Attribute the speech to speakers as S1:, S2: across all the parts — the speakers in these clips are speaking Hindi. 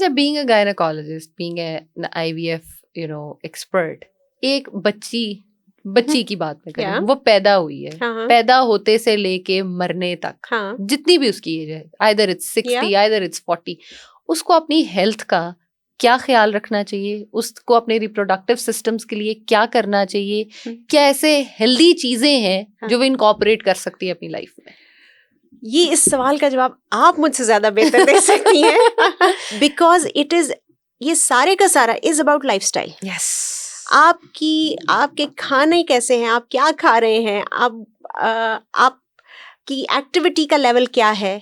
S1: अच्छा, being a gynaecologist, being an IVF expert, एक बच्ची की बात में करें, वो पैदा हुई है, पैदा होते से लेके मरने तक, जितनी भी उसकी एज है, आइदर इट्स 60, आइदर इट्स 40, उसको अपनी हेल्थ का क्या ख्याल रखना चाहिए, उसको अपने रिप्रोडक्टिव सिस्टम्स के लिए क्या करना चाहिए, क्या ऐसे हेल्दी चीजें हैं जो वो इनकॉर्पोरेट कर सकती है अपनी लाइफ में?
S2: ये इस सवाल का जवाब आप मुझसे ज्यादा बेहतर दे सकती हैं, बिकॉज इट इज, ये सारे का सारा इज अबाउट लाइफस्टाइल।
S1: यस,
S2: आपके खाने कैसे हैं, आप क्या खा रहे हैं, आपकी एक्टिविटी का लेवल क्या है,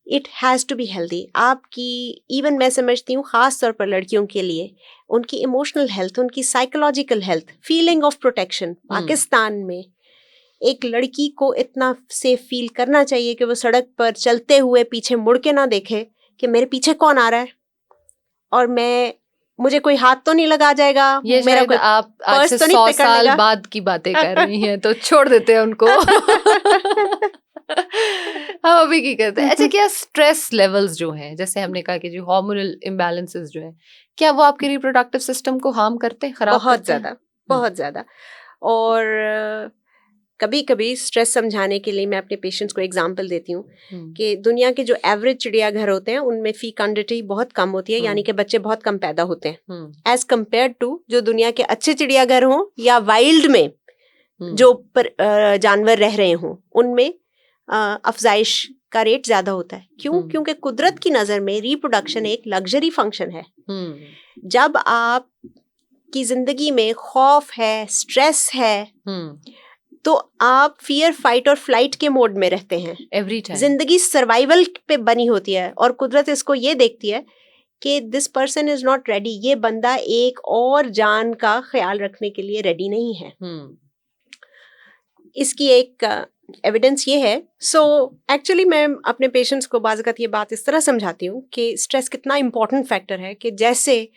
S2: it has to be healthy. आपकी, इवन मैं समझती हूँ खास तौर पर लड़कियों के लिए, उनकी इमोशनल हेल्थ, उनकी psychological health, feeling of protection. Pakistan में एक लड़की को इतना सेफ फील करना चाहिए कि वो सड़क पर चलते हुए पीछे मुड़ के ना देखे कि मेरे पीछे कौन आ रहा है और मुझे कोई हाथ तो नहीं लगा जाएगा,
S1: ये
S2: मेरा कोई
S1: आप आज
S2: पर्स
S1: से
S2: तो नहीं
S1: 100
S2: पकड़
S1: साल
S2: लेगा।
S1: बाद की बातें कर रही हैं, तो छोड़ देते हैं उनको। हम अभी की करते हैं। अच्छा, क्या स्ट्रेस लेवल्स जो हैं, जैसे हमने कहा कि जो हार्मोनल इम्बैलेंसेस जो हैं, क्या वो आपके रिप्रोडक्टिव सिस्टम को हार्म करते हैं, खराब
S2: बहुत
S1: करते हैं?
S2: ज़्यादा, बहुत ज़्यादा। और कभी कभी स्ट्रेस समझाने के लिए मैं अपने पेशेंट्स को एग्जांपल देती हूँ कि दुनिया के जो एवरेज चिड़ियाघर होते हैं उनमें फीकॉन्डिटी बहुत कम होती है, यानी कि बच्चे बहुत कम पैदा होते हैं, एज कम्पेयर टू जो दुनिया के अच्छे चिड़ियाघर हों या वाइल्ड में जो जानवर रह रहे हों, उनमें अफजाइश का रेट ज्यादा होता है। क्यों? क्योंकि कुदरत की नजर में रिप्रोडक्शन एक लग्जरी फंक्शन है। जब आप की जिंदगी में खौफ है, स्ट्रेस है, तो आप फियर, फाइट और फ्लाइट के मोड में रहते हैं
S1: एवरी टाइम।
S2: जिंदगी सर्वाइवल पे बनी होती है और कुदरत इसको ये देखती है कि this person is not ready, ये बंदा एक और जान का ख्याल रखने के लिए रेडी नहीं है। इसकी एक एविडेंस ये है। सो एक्चुअली मैं अपने पेशेंट्स को बाज़-औक़ात ये बात इस तरह समझाती हूँ कि स्ट्रेस कितना इम्पोर्टेंट फैक्टर है, कि जैसे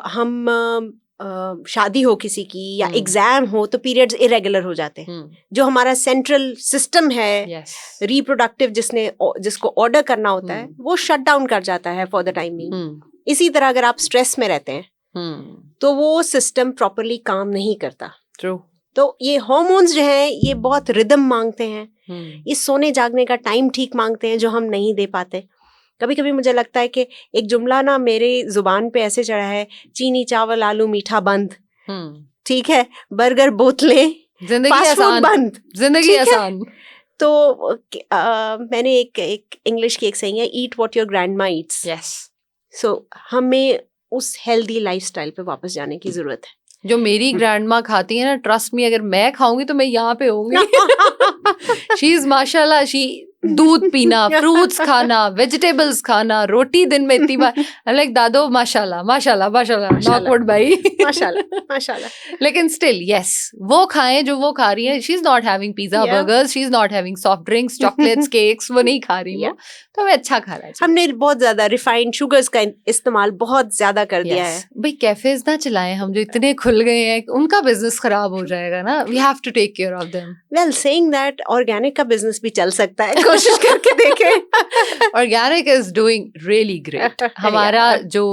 S2: हम शादी हो किसी की या एग्जाम हो तो पीरियड्स इरेगुलर हो जाते हैं। जो हमारा सेंट्रल सिस्टम है रिप्रोडक्टिव, जिसको ऑर्डर करना होता है, वो शट डाउन कर जाता है फॉर द टाइम बीइंग। इसी तरह अगर आप स्ट्रेस में रहते हैं तो वो सिस्टम प्रॉपरली काम नहीं करता।
S1: ट्रू।
S2: तो ये हार्मोन्स जो हैं ये बहुत रिदम मांगते हैं, ये सोने जागने का टाइम ठीक मांगते हैं जो हम नहीं दे पाते। कभी कभी मुझे लगता है कि एक जुमला ना मेरे जुबान पे ऐसे चढ़ा है, चीनी चावल आलू मीठा बंद, ठीक है, बर्गर बोतलें, फास्ट फूड बंद,
S1: जिंदगी आसान।
S2: तो मैंने एक इंग्लिश की एक saying है, eat what your grandma eats.
S1: Yes.
S2: So हमें उस हेल्दी लाइफस्टाइल पे वापस जाने की जरूरत है
S1: जो मेरी ग्रैंडमा खाती है ना, ट्रस्ट मी, अगर मैं खाऊंगी तो मैं यहाँ पे होंगी। शी इज माशाल्लाह, शी दूध पीना, फ्रूट्स खाना, वेजिटेबल्स खाना, रोटी दिन में इतनी बार, लाइक दादो माशाल्लाह माशाल्लाह माशाल्लाह, नॉकवुड भाई,
S2: माशाल्लाह माशाल्लाह।
S1: लेकिन स्टिल यस, वो खाएं जो वो खा रही है। She is not having pizza burgers, she is not having soft drinks, chocolates, cakes, वो नहीं खा रही वो, तो हमें अच्छा खाना चाहिए।
S2: हमने बहुत ज्यादा रिफाइंड शुगर्स का इस्तेमाल बहुत ज्यादा कर दिया है।
S1: भाई कैफेज ना चलाएं हम, जो इतने खुल गए हैं, उनका बिजनेस खराब हो जाएगा ना। We have to take care of them.
S2: Well, saying that, organic का बिजनेस भी चल सकता है, कोशिश करके देखें।
S1: Organic is doing really great. हमारा जो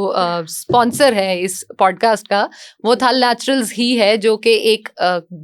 S1: स्पॉन्सर है इस पॉडकास्ट का, वो था नेचुरल्स ही है, जो कि एक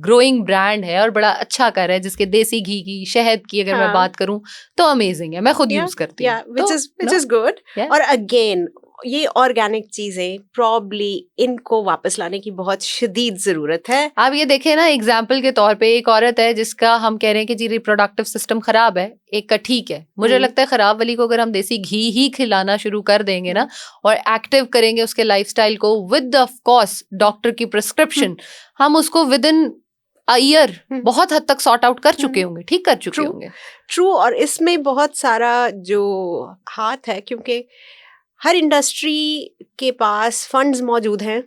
S1: ग्रोइंग ब्रांड है और बड़ा अच्छा कर है, जिसके देसी घी की, शहद की अगर मैं बात करूं तो अमेजिंग है। मैं खुद यूज करती हूँ,
S2: which is good। और अगेन ये ऑर्गेनिक चीजें प्रॉब्ली इनको वापस लाने की बहुत शदीद जरूरत है।
S1: आप ये देखें ना, एग्जाम्पल के तौर पे एक औरत है जिसका हम कह रहे हैं कि जी रिप्रोडक्टिव सिस्टम खराब है, एक का ठीक है। मुझे लगता है खराब वाली को अगर हम देसी घी ही खिलाना शुरू कर देंगे ना, और एक्टिव करेंगे उसके लाइफस्टाइल को विद ऑफ कोर्स डॉक्टर की प्रिस्क्रिप्शन, हम उसको विद इन अ ईयर बहुत हद तक सॉर्ट आउट कर चुके होंगे, ठीक कर चुके होंगे।
S2: ट्रू। और इसमें बहुत सारा जो हाथ है, क्योंकि हर इंडस्ट्री के पास फंड्स मौजूद हैं,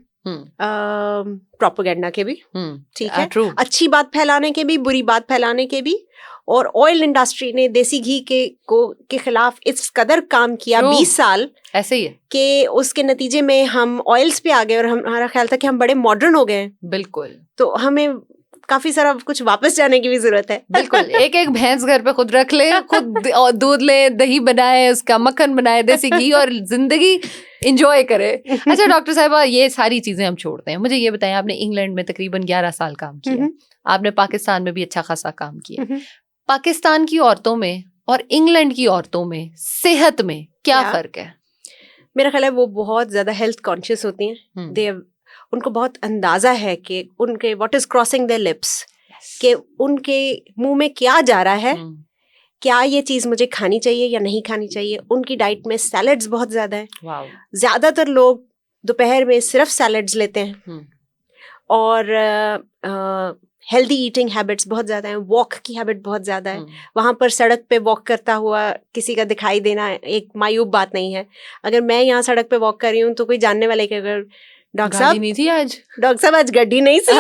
S2: प्रोपेगेंडा के भी, ठीक है, अच्छी बात फैलाने के भी, बुरी बात फैलाने के भी। और ऑयल इंडस्ट्री ने देसी घी के खिलाफ इस कदर काम किया 20 साल,
S1: ऐसे ही है,
S2: कि उसके नतीजे में हम ऑयल्स पे आ गए और हमारा ख्याल था कि हम बड़े मॉडर्न हो गए।
S1: बिल्कुल।
S2: तो हमें काफी सारा कुछ वापस जाने की भी जरूरत है।
S1: बिल्कुल, एक एक भैंस घर पे खुद रख ले, खुद दूध ले, दही बनाए, उसका मक्खन बनाए, देसी घी, और जिंदगी एंजॉय करे। अच्छा डॉक्टर साहिबा, ये सारी चीजें हम छोड़ते हैं, मुझे ये बताएं, आपने इंग्लैंड में तकरीबन 11 साल काम किया, आपने पाकिस्तान में भी अच्छा खासा काम किया, पाकिस्तान की औरतों में और इंग्लैंड की औरतों में सेहत में क्या फर्क है?
S2: मेरा ख्याल है वो बहुत ज्यादा हेल्थ कॉन्शियस होती हैं। उनको बहुत अंदाजा है कि उनके what is crossing there lips, कि उनके मुंह में क्या जा रहा है, क्या ये चीज मुझे खानी चाहिए या नहीं खानी चाहिए। उनकी डाइट में सैलेड्स बहुत ज्यादा है। ज्यादातर लोग दोपहर में सिर्फ सैलेड्स लेते हैं, और हेल्दी ईटिंग हैबिट्स बहुत ज़्यादा हैं। वॉक की हैबिट बहुत ज़्यादा है। वहाँ पर सड़क पे वॉक करता हुआ किसी का दिखाई देना एक मायूब बात नहीं है। अगर मैं यहाँ सड़क पे वॉक कर रही हूँ तो कोई जानने वाले कि अगर डॉक्टर साहब आज गड्डी नहीं थी।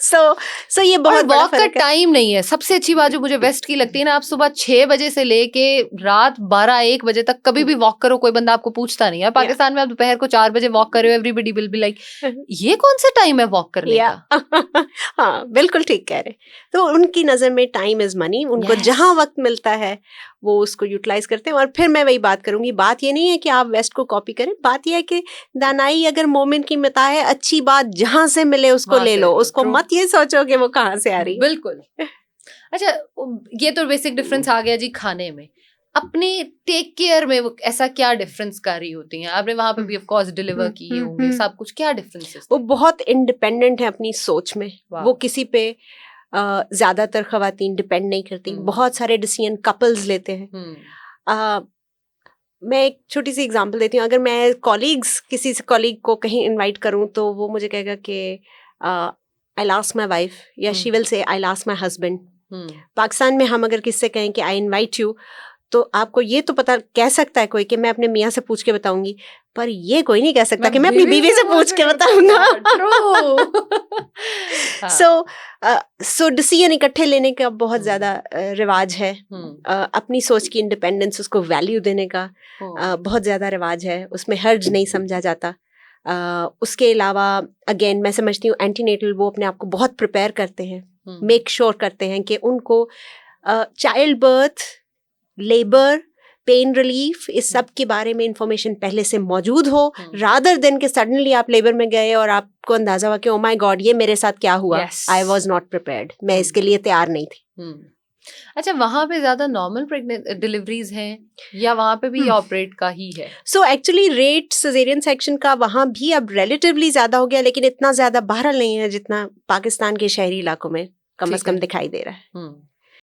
S2: So ये बहुत
S1: वॉक का टाइम नहीं है। सबसे अच्छी बात जो मुझे वेस्ट की लगती है ना, आप सुबह 6 बजे से लेके रात 12-1 बजे तक कभी भी वॉक करो, कोई बंदा आपको पूछता नहीं है। पाकिस्तान में आप दोपहर को 4 बजे वॉक कर रहे हो, एवरीबडी विल बी लाइक ये कौन सा टाइम है वॉक करने का?
S2: हाँ बिल्कुल ठीक कह रहे। तो उनकी नजर में टाइम इज मनी। उनको जहां वक्त मिलता है वो उसको यूटिलाइज करते हैं। और फिर मैं वही बात करूंगी, बात ये नहीं है कि आप वेस्ट को कॉपी करें, बात ये है कि दानाई अगर मोमिन की मता है, अच्छी बात जहां से मिले उसको ले लो, उसको मत ये सोचो कि वो कहाँ से आ रही।
S1: बिल्कुल। अच्छा, ये तो बेसिक डिफरेंस आ गया जी खाने में। अपने टेक केयर में वो ऐसा क्या डिफरेंस कारी होती हैं? आपने वहां पे भी ऑफ कोर्स डिलीवर किए होंगे सब कुछ, क्या डिफरेंसेस?
S2: वो बहुत इंडिपेंडेंट है अपनी सोच में। वो किसी पे ज्यादातर खवातीन डिपेंड नहीं करती। बहुत सारे डिसीजन कपल्स लेते हैं। मैं एक छोटी सी एग्जांपल देती हूँ। अगर मैं किसी कॉलीग को कहीं इनवाइट करूँ तो वो मुझे कहेगा कि आई लास्ट माई वाइफ, या she will say I last my husband. Pakistan में हम अगर किससे कहें कि आई इनवाइट यू, तो आपको ये तो पता कह सकता है कोई कि मैं अपने मियाँ से पूछ के बताऊंगी, पर ये कोई नहीं कह सकता कि मैं अपनी बीवी से पूछ के बताऊंगा। सो डिसीजन इकट्ठे लेने का बहुत ज्यादा रिवाज है। अपनी सोच की इंडिपेंडेंस, उसको वैल्यू देने का बहुत ज्यादा रिवाज है। उसमें हर्ज नहीं समझा जाता। उसके अलावा अगेन मैं समझती हूँ एंटीनेटल वो अपने आप को बहुत प्रिपेयर करते हैं, मेक श्योर करते हैं कि उनको child birth, labour, pain relief, इस सब के बारे में इंफॉर्मेशन पहले से मौजूद हो, रादर देन के सडनली आप लेबर में गए और आपको अंदाजा हुआ कि ओ माय गॉड ये मेरे साथ क्या हुआ, आई वाज नॉट प्रिपेयर्ड, मैं इसके लिए तैयार नहीं थी।
S1: अच्छा, वहाँ पे ज्यादा नॉर्मल डिलीवरीज हैं या वहाँ पे भी ऑपरेट का ही है?
S2: So actually rate caesarean section का वहाँ भी अब रिलेटिवली ज्यादा हो गया, लेकिन इतना ज्यादा बहरहाल नहीं है जितना पाकिस्तान के शहरी इलाकों में कम से कम दिखाई दे रहा है।